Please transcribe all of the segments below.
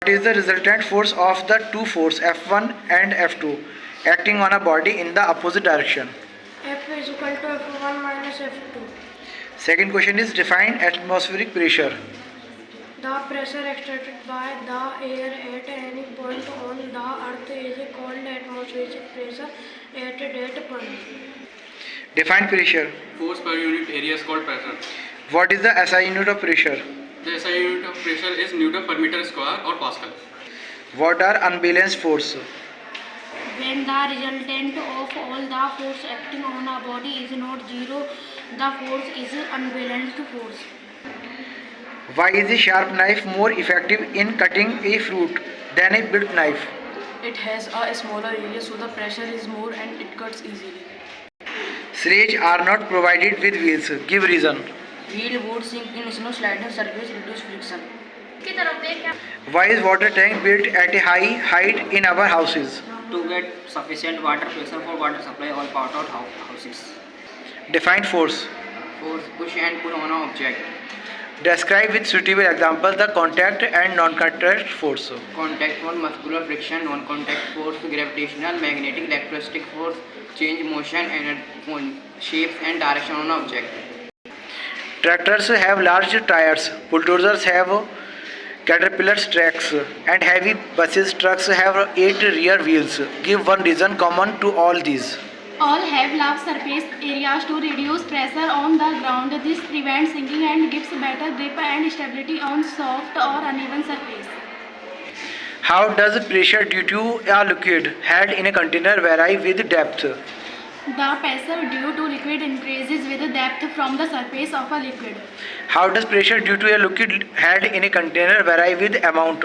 What is the resultant force of the two forces F1 and F2 acting on a body in the opposite direction? F is equal to F1 minus F2. Second question is define atmospheric pressure. The pressure exerted by the air at any point on the earth is called atmospheric pressure at that point. Define pressure. Force per unit area is called pressure. What is the SI unit of pressure? The SI unit of pressure is Newton per meter square or Pascal. What are unbalanced force? When the resultant of all the force acting on a body is not zero, the force is unbalanced force. Why is a sharp knife more effective in cutting a fruit than a blunt knife? It has a smaller area, so the pressure is more and it cuts easily. Sledges are not provided with wheels. Give reason. Wheel would sink in snow sliding surface, reduce friction. Why is water tank built at a high height in our houses? To get sufficient water pressure for water supply all part of houses. Define force. Force push and pull on an object. Describe with suitable examples the contact and non-contact force. Contact force, muscular friction, non-contact force, gravitational, magnetic, electrostatic force, change motion and shapes and direction on an object. Tractors have large tires, bulldozers have caterpillar tracks, and heavy buses trucks have 8 rear wheels. Give one reason common to all these. All have large surface areas to reduce pressure on the ground. This prevents sinking and gives better grip and stability on soft or uneven surface. How does pressure due to a liquid held in a container vary with depth? The pressure due to liquid increases with depth from the surface of a liquid. How does pressure due to a liquid held in a container vary with amount?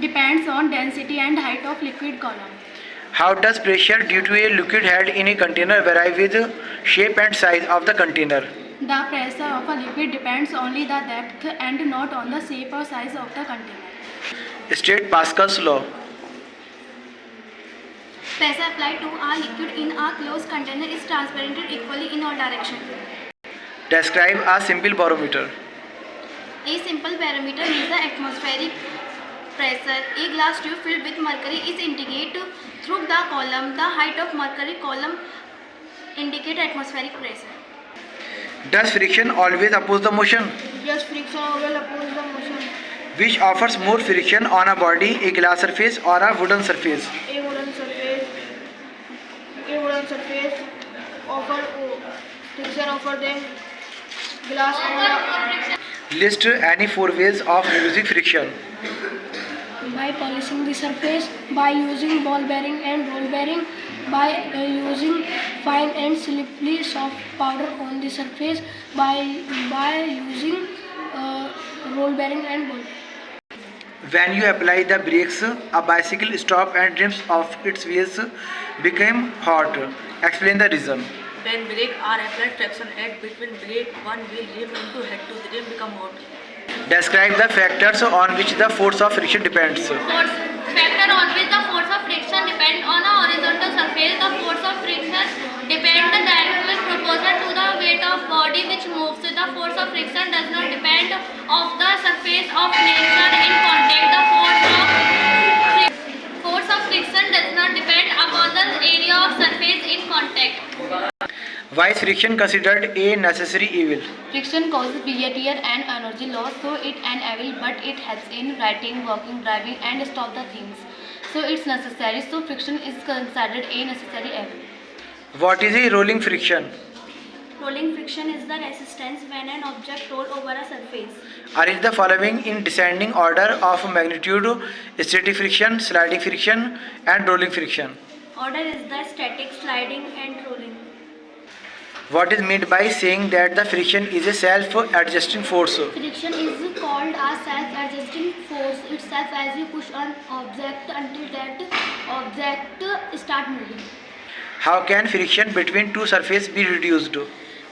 Depends on density and height of liquid column. How does pressure due to a liquid held in a container vary with shape and size of the container? The pressure of a liquid depends only the depth and not on the shape or size of the container. State Pascal's law. Pressure applied to a liquid in a closed container is transparent equally in all directions. Describe a simple barometer. A simple barometer measures atmospheric pressure. A glass tube filled with mercury is indicated through the column. The height of mercury column indicates atmospheric pressure. Does friction always oppose the motion? Yes, friction always opposes the motion. Which offers more friction on a body, a glass surface or a wooden surface? A wooden surface offer friction offer them glass and List any 4 ways of reducing friction. by polishing the surface, by using ball bearing and roll bearing, by using fine and slippery soft powder on the surface, by using roll bearing and ball bearing. When you apply the brakes, a bicycle stops and rims of its wheels become hot. Explain the reason. When brake are applied, traction add between brake one wheel rim into head to the rim become hot. Describe the factors on which the force of friction depends. Factor on which the force of friction depends on a horizontal surface. The force of friction depends directly proportional to the weight of body which moves. The force of friction does not depend on the surface of nature in contact. The force of friction does not depend upon the area of surface in contact. Why is friction considered a necessary evil? Friction causes wear and energy loss, so it an evil, but it helps in writing, walking, driving, and stop the things. So it's necessary. So friction is considered a necessary evil. What is a rolling friction? Rolling friction is the resistance when an object rolls over a surface. Arrange the following in descending order of magnitude: static friction, sliding friction, and rolling friction. Order is the static, sliding, and rolling. What is meant by saying that the friction is a self-adjusting force? Friction is called a self-adjusting force itself as you push an object until that object starts moving. How can friction between two surfaces be reduced?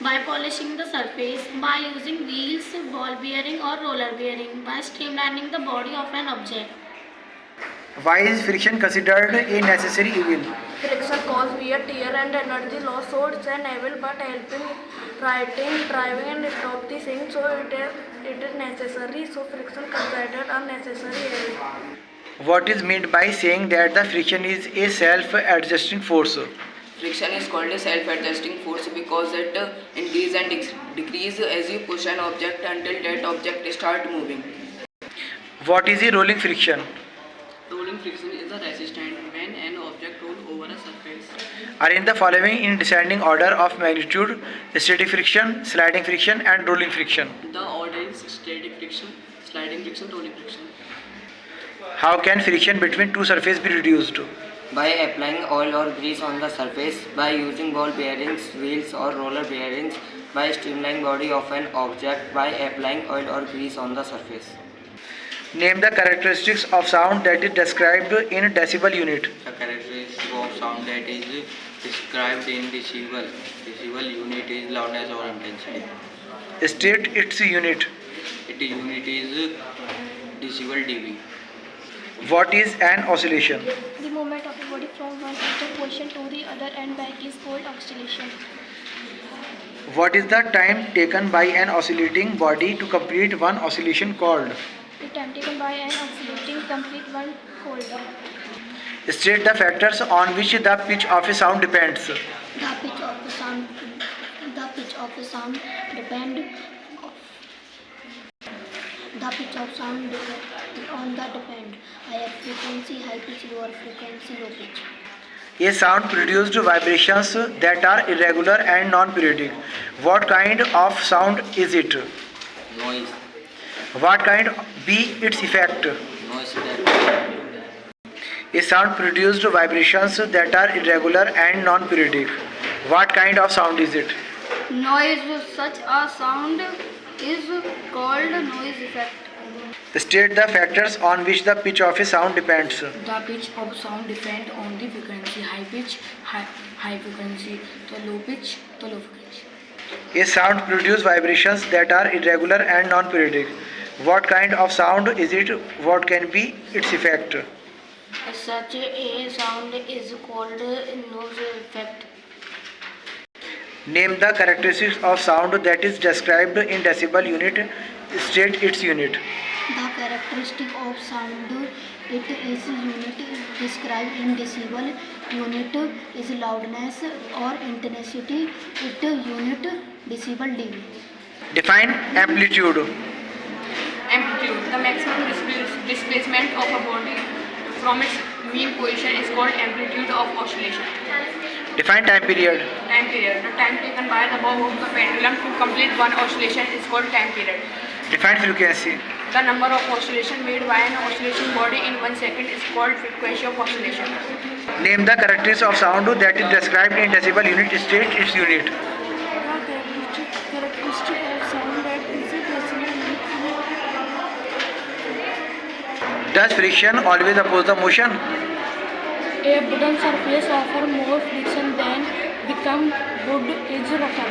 By polishing the surface, by using wheels, ball bearing or roller bearing, by streamlining the body of an object. Why is friction considered a necessary evil? Friction causes wear, tear and energy loss, so it's enable but helping writing, driving and stop the thing, so it is necessary, so friction considered unnecessary. What is meant by saying that the friction is a self-adjusting force? Friction is called a self-adjusting force because it increases and decreases as you push an object until that object starts moving. What is a rolling friction? Rolling friction is the resistance when an object rolls over a surface. Arrange the following in descending order of magnitude: static friction, sliding friction, and rolling friction. The order is static friction, sliding friction, rolling friction. How can friction between two surfaces be reduced? By applying oil or grease on the surface, by using ball bearings, wheels or roller bearings, by streamlining body of an object, by applying oil or grease on the surface. Name the characteristics of sound that is described in decibel unit. The characteristic of sound that is described in decibel. Decibel unit is loudness or intensity. State its unit. Its unit is decibel dB. What is an oscillation? The movement of a body from one end of position to the other and back is called oscillation. What is the time taken by an oscillating body to complete one oscillation called? The time taken by an oscillating complete one called. State the factors on which the pitch of a sound depends. The pitch of the sound depend. The pitch of sound on the depend. Higher frequency, high pitch, lower frequency, low pitch. A sound produced vibrations that are irregular and non-periodic. What kind of sound is it? Noise. What kind be its effect? Noise that. A sound produced vibrations that are irregular and non-periodic. What kind of sound is it? Noise, such a sound is called noise effect. State the factors on which the pitch of a sound depends. The pitch of sound depends on the frequency. High pitch, high frequency. The low pitch, the low frequency. A sound produces vibrations that are irregular and non-periodic. What kind of sound is it? What can be its effect? Such a sound is called noise effect. Name the characteristics of sound that is described in decibel unit. State its unit. The characteristic of sound it is unit described in decibel unit is loudness or intensity. It unit decibel dB. Define amplitude. Amplitude. The maximum displacement of a body from its mean position is called amplitude of oscillation. Define time period. Time period. The time taken by the bob of the pendulum to complete one oscillation is called time period. Define frequency. The number of oscillations made by an oscillation body in 1 second is called frequency of oscillation. Name the characteristics of sound that is described in decibel unit. State its unit. Characteristic of sound that is decibel unit. Does friction always oppose the motion? A wooden surface offers more friction than become wood is rougher.